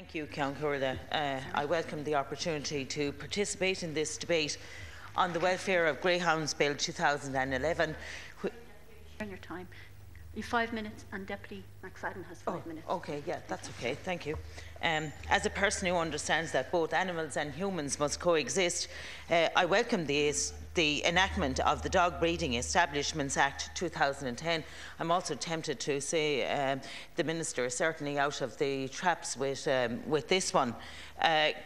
Thank you, Ceann Comhairle. I welcome the opportunity to participate in this debate on the welfare of Greyhounds Bill 2011. Your time. You have 5 minutes, and Deputy McFadden has 5 minutes. Okay, yeah, that's okay. Thank you. As a person who understands that both animals and humans must coexist, I welcome the enactment of the Dog Breeding Establishments Act 2010. I'm also tempted to say the Minister is certainly out of the traps with this one.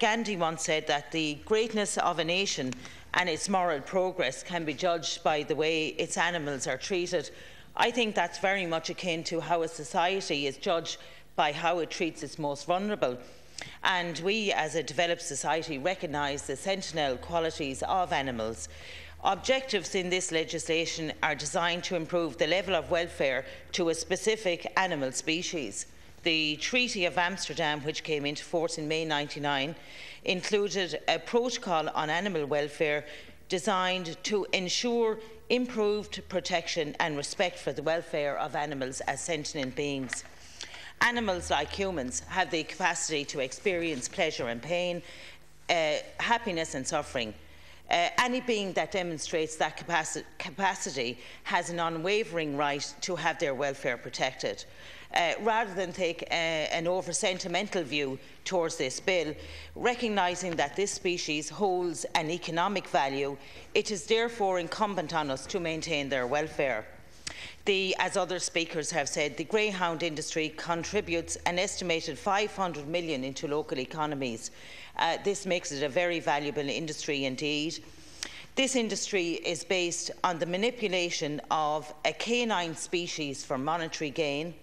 Gandhi once said that the greatness of a nation and its moral progress can be judged by the way its animals are treated. I think that's very much akin to how a society is judged by how it treats its most vulnerable. And we, as a developed society, recognise the sentinel qualities of animals. Objectives in this legislation are designed to improve the level of welfare to a specific animal species. The Treaty of Amsterdam, which came into force in May 1999, included a protocol on animal welfare designed to ensure improved protection and respect for the welfare of animals as sentient beings. Animals, like humans, have the capacity to experience pleasure and pain, happiness and suffering. Any being that demonstrates that capacity has an unwavering right to have their welfare protected. Rather than take an over-sentimental view towards this bill, recognising that this species holds an economic value, it is therefore incumbent on us to maintain their welfare. As other speakers have said, the greyhound industry contributes an estimated 500 million into local economies. This makes it a very valuable industry indeed. This industry is based on the manipulation of a canine species for monetary gain.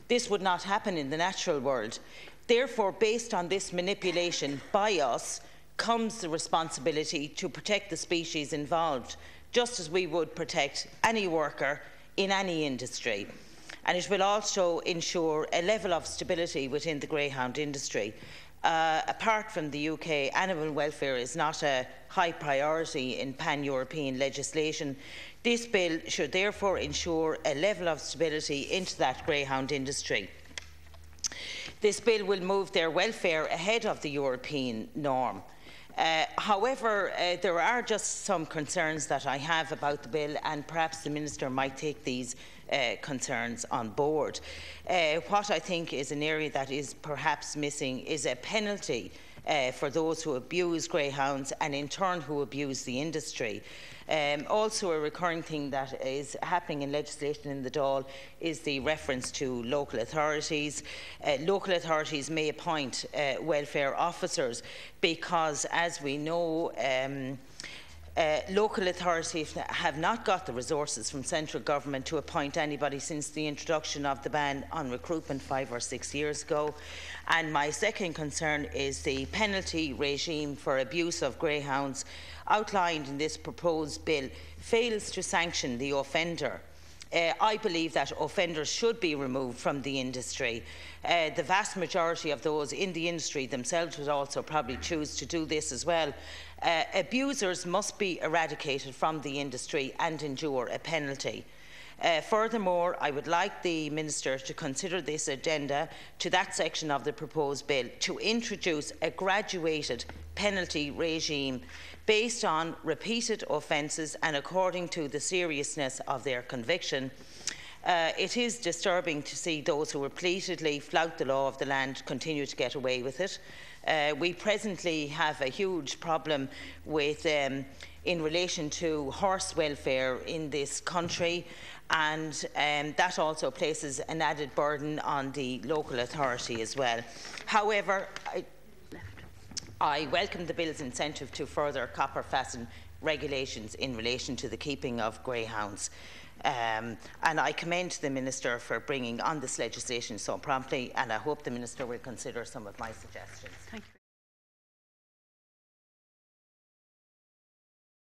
This would not happen in the natural world. Therefore, based on this manipulation by us, comes the responsibility to protect the species involved, just as we would protect any worker in any industry. And it will also ensure a level of stability within the greyhound industry. Apart from the UK, animal welfare is not a high priority in pan-European legislation. This bill should therefore ensure a level of stability into that greyhound industry. This bill will move their welfare ahead of the European norm. However, there are just some concerns that I have about the bill, and perhaps the Minister might take these concerns on board. What I think is an area that is perhaps missing is a penalty for those who abuse greyhounds and in turn who abuse the industry. Also, a recurring thing that is happening in legislation in the Dáil is the reference to local authorities. Local authorities may appoint welfare officers because, as we know, local authorities have not got the resources from central government to appoint anybody since the introduction of the ban on recruitment 5 or 6 years ago. And my second concern is the penalty regime for abuse of greyhounds outlined in this proposed bill fails to sanction the offender. I believe that offenders should be removed from the industry. The vast majority of those in the industry themselves would also probably choose to do this as well. Abusers must be eradicated from the industry and endure a penalty. Furthermore, I would like the Minister to consider this agenda to that section of the proposed bill to introduce a graduated penalty regime based on repeated offences and according to the seriousness of their conviction. It is disturbing to see those who repeatedly flout the law of the land continue to get away with it. We presently have a huge problem with in relation to horse welfare in this country, and that also places an added burden on the local authority as well. However, I welcome the bill's incentive to further copper fasten regulations in relation to the keeping of greyhounds. And I commend the Minister for bringing on this legislation so promptly, and I hope the Minister will consider some of my suggestions. Thank you.